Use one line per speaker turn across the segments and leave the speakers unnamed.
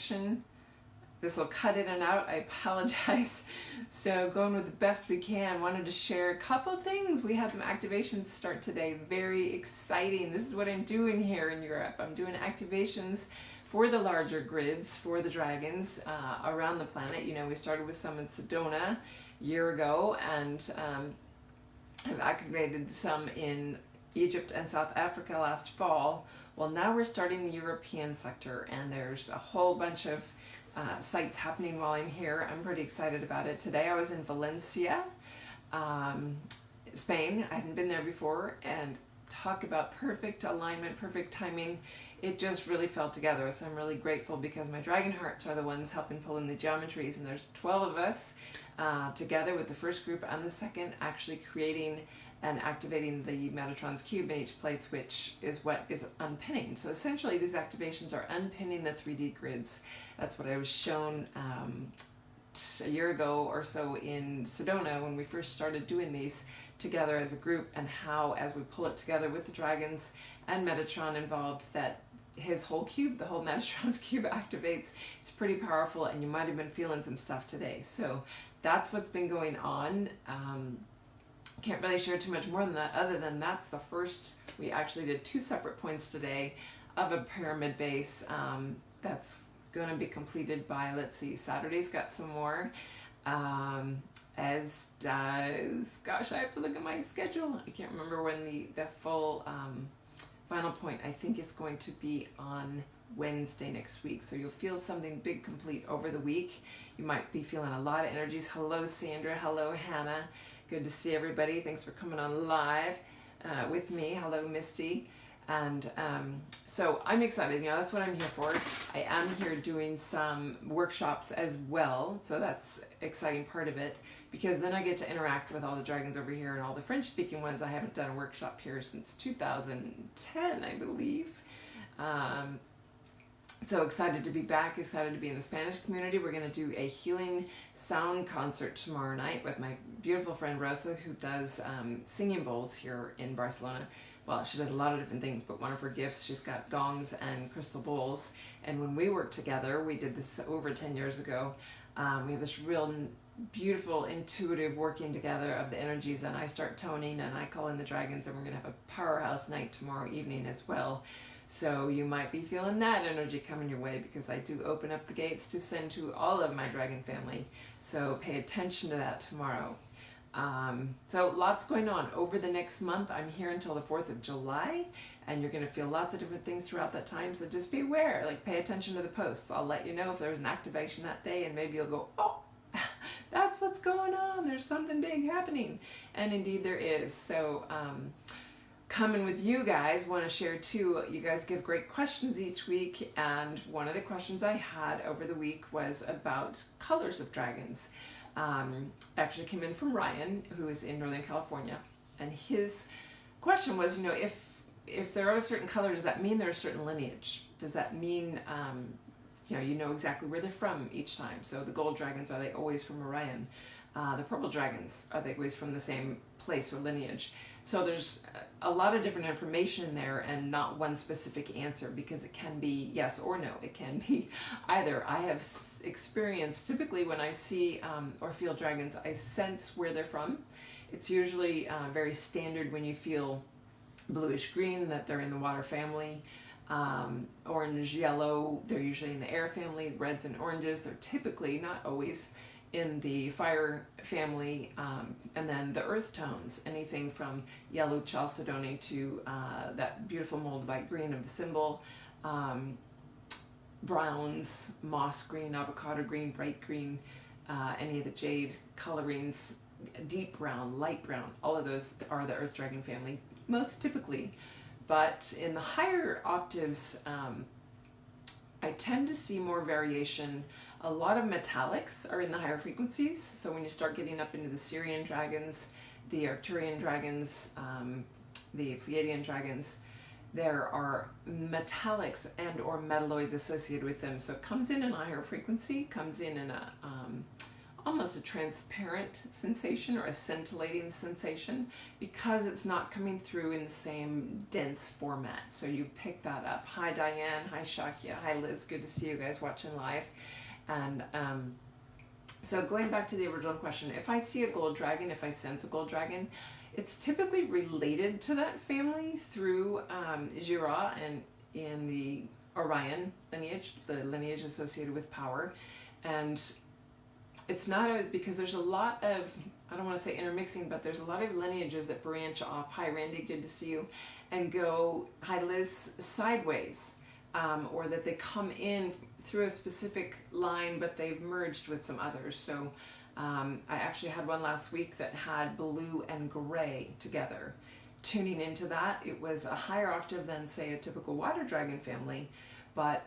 connection. This will cut in and out, I apologize. So going with the best we can, wanted to share a couple things. We had some activations start today, very exciting. This is what I'm doing here in Europe. I'm doing activations for the larger grids, for the dragons around the planet. You know, we started with some in Sedona a year ago, and I've activated some in Egypt and South Africa last fall. Well, now we're starting the European sector, and there's a whole bunch of sites happening while I'm here. I'm pretty excited about it. Today I was in Valencia, Spain. I hadn't been there before, and talk about perfect alignment, perfect timing. It just really fell together. So I'm really grateful because my dragon hearts are the ones helping pull in the geometries, and there's 12 of us together with the first group and the second, actually creating and activating the Metatron's cube in each place, which is what is unpinning. So essentially these activations are unpinning the 3D grids. That's what I was shown a year ago or so in Sedona when we first started doing these together as a group, and how as we pull it together with the dragons and Metatron involved, that his whole cube, the whole Metatron's cube activates. It's pretty powerful, and you might have been feeling some stuff today. So that's what's been going on. Can't really share too much more than that, other than that's the first. We actually did 2 separate points today of a pyramid base that's going to be completed by, let's see, Saturday's got some more, as does, gosh, I have to look at my schedule. I can't remember when the full final point, I think, is going to be on Wednesday next week. So you'll feel something big complete over the week. You might be feeling a lot of energies. Hello, Sandra. Hello, Hannah. Good to see everybody. Thanks for coming on live with me. Hello, Misty. And so I'm excited. You know, that's what I'm here for. I am here doing some workshops as well. So that's an exciting part of it, because then I get to interact with all the dragons over here and all the French-speaking ones. I haven't done a workshop here since 2010, I believe. So excited to be back, excited to be in the Spanish community. We're going to do a healing sound concert tomorrow night with my beautiful friend Rosa, who does singing bowls here in Barcelona. Well, she does a lot of different things, but one of her gifts, she's got gongs and crystal bowls. And when we worked together, we did this over 10 years ago. We have this real beautiful intuitive working together of the energies, and I start toning and I call in the dragons, and we're going to have a powerhouse night tomorrow evening as well. So you might be feeling that energy coming your way, because I do open up the gates to send to all of my dragon family. So pay attention to that tomorrow. So lots going on over the next month. I'm here until the 4th of July, and you're going to feel lots of different things throughout that time. So just be aware, like pay attention to the posts. I'll let you know if there's an activation that day, and maybe you'll go, oh, that's what's going on. There's something big happening. And indeed there is. So, coming with you guys, want to share too. You guys give great questions each week, and one of the questions I had over the week was about colors of dragons. Actually came in from Ryan, who is in Northern California, and his question was, you know, if there are a certain color, does that mean there's a certain lineage? Does that mean you know exactly where they're from each time? So the gold dragons, are they always from Orion? The purple dragons, are they always from the same place or lineage? So there's a lot of different information in there, and not one specific answer, because it can be yes or no. It can be either. I have experienced, typically when I see or feel dragons, I sense where they're from. It's usually very standard when you feel bluish green, that they're in the water family. Orange, yellow, they're usually in the air family. Reds and oranges, they're typically, not always, in the fire family, and then the earth tones, anything from yellow chalcedony to that beautiful moldavite green of the symbol, browns, moss green, avocado green, bright green, any of the jade colorings, deep brown, light brown, all of those are the earth dragon family, most typically. But in the higher octaves, I tend to see more variation. A lot of metallics are in the higher frequencies. So when you start getting up into the Syrian dragons, the Arcturian dragons, the Pleiadian dragons, there are metallics and or metalloids associated with them. So it comes in a higher frequency, comes in a almost a transparent sensation or a scintillating sensation because it's not coming through in the same dense format. So you pick that up. Hi Diane, hi Shakya, hi Liz, good to see you guys watching live. And so going back to the original question, if I see a gold dragon, if I sense a gold dragon, it's typically related to that family through Jira and in the Orion lineage, the lineage associated with power. And it's not always, because there's a lot of, I don't want to say intermixing, but there's a lot of lineages that branch off, hi Randy, good to see you, and go, hi Liz, sideways, or that they come in through a specific line, but they've merged with some others. So I actually had one last week that had blue and gray together. Tuning into that, it was a higher octave than, say, a typical water dragon family, but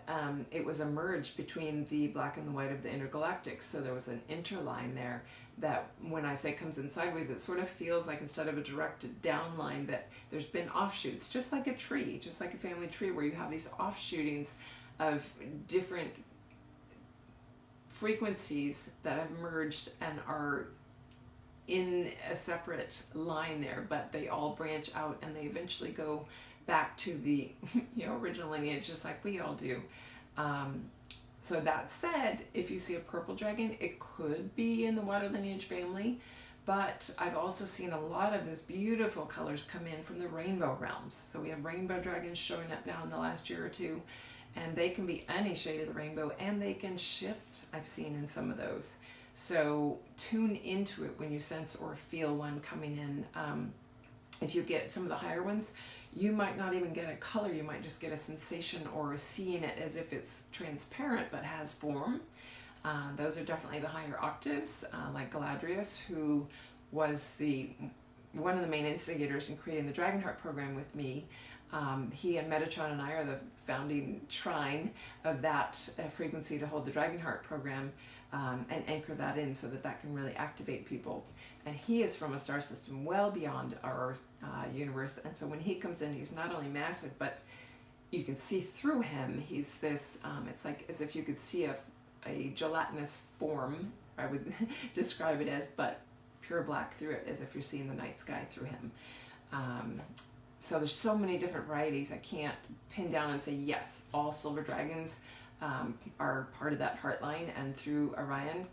it was a merge between the black and the white of the intergalactic. So there was an interline there that, when I say comes in sideways, it sort of feels like, instead of a directed down line, that there's been offshoots, just like a tree, just like a family tree, where you have these offshootings of different frequencies that have merged and are in a separate line there, but they all branch out and they eventually go back to the original lineage, just like we all do. So that said, if you see a purple dragon, it could be in the water lineage family, but I've also seen a lot of these beautiful colors come in from the rainbow realms. So we have rainbow dragons showing up now in the last year or two, and they can be any shade of the rainbow, and they can shift, I've seen in some of those. So tune into it when you sense or feel one coming in. If you get some of the higher ones, you might not even get a color, you might just get a sensation or seeing it as if it's transparent but has form. Those are definitely the higher octaves, like Galadrius, who was one of the main instigators in creating the Dragonheart program with me. He and Metatron and I are the founding trine of that frequency to hold the Dragonheart program and anchor that in so that that can really activate people. And he is from a star system well beyond our universe, and so when he comes in, he's not only massive, but you can see through him. He's this, it's like as if you could see a gelatinous form, I would describe it as, but pure black through it, as if you're seeing the night sky through him. So there's so many different varieties. I can't pin down and say, yes, all silver dragons are part of that heart line and through Orion,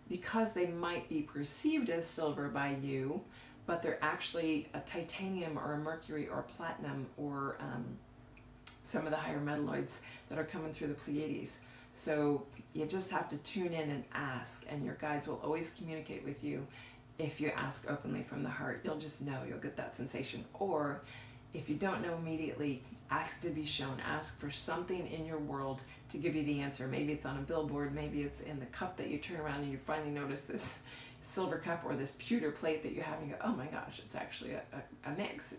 because they might be perceived as silver by you, but they're actually a titanium or a mercury or platinum or some of the higher metalloids that are coming through the Pleiades. So you just have to tune in and ask, and your guides will always communicate with you. If you ask openly from the heart, you'll just know, you'll get that sensation. Or if you don't know immediately, ask to be shown. Ask for something in your world to give you the answer. Maybe it's on a billboard, maybe it's in the cup that you turn around and you finally notice this silver cup or this pewter plate that you have, and you go, oh my gosh, it's actually a mix.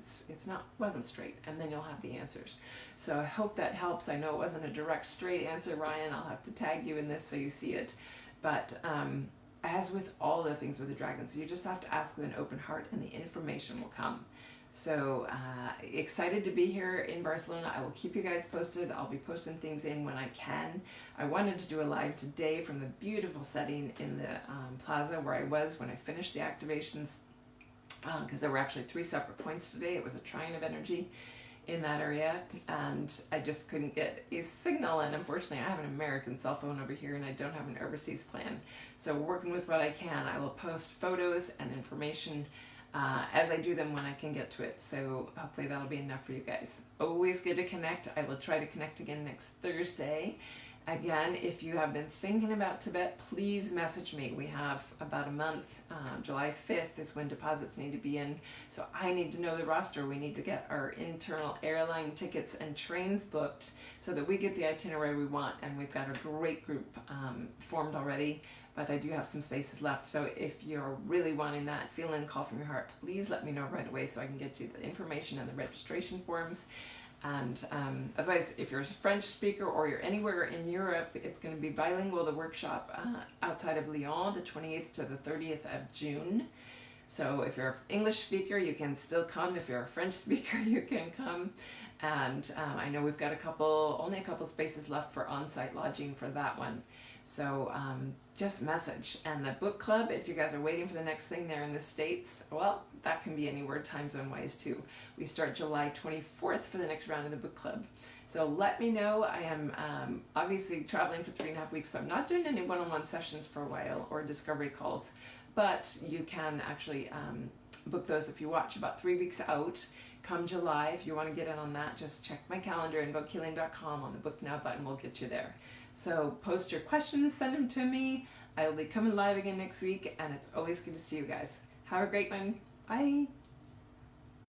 Wasn't straight, and then you'll have the answers. So I hope that helps. I know it wasn't a direct straight answer, Ryan. I'll have to tag you in this so you see it. But as with all the things with the dragons, you just have to ask with an open heart and the information will come. So excited to be here in Barcelona. I will keep you guys posted. I'll be posting things in when I can. I wanted to do a live today from the beautiful setting in the plaza where I was when I finished the activations, because there were actually 3 separate points today. It was a trine of energy in that area, and I just couldn't get a signal, and unfortunately I have an American cell phone over here and I don't have an overseas plan. So working with what I can, I will post photos and information as I do them when I can get to it. So hopefully that'll be enough for you guys. Always good to connect. I will try to connect again next Thursday. Again, if you have been thinking about Tibet, please message me. We have about a month. July 5th is when deposits need to be in. So I need to know the roster. We need to get our internal airline tickets and trains booked so that we get the itinerary we want. And we've got a great group formed already, but I do have some spaces left. So if you're really wanting that, feeling the call from your heart, please let me know right away so I can get you the information and the registration forms. And otherwise, if you're a French speaker or you're anywhere in Europe, it's going to be bilingual, the workshop outside of Lyon, the 28th to the 30th of June. So if you're an English speaker, you can still come. If you're a French speaker, you can come. And I know we've got only a couple spaces left for on-site lodging for that one. So just message. And the book club, if you guys are waiting for the next thing there in the States, well, that can be anywhere time zone wise too. We start July 24th for the next round of the book club. So let me know. I am obviously traveling for 3.5 weeks, so I'm not doing any one-on-one sessions for a while or discovery calls, but you can actually book those if you watch about 3 weeks out. Come July, if you want to get in on that, just check my calendar, invokehealing.com. On the Book Now button will get you there. So post your questions, send them to me. I will be coming live again next week, and it's always good to see you guys. Have a great one. Bye.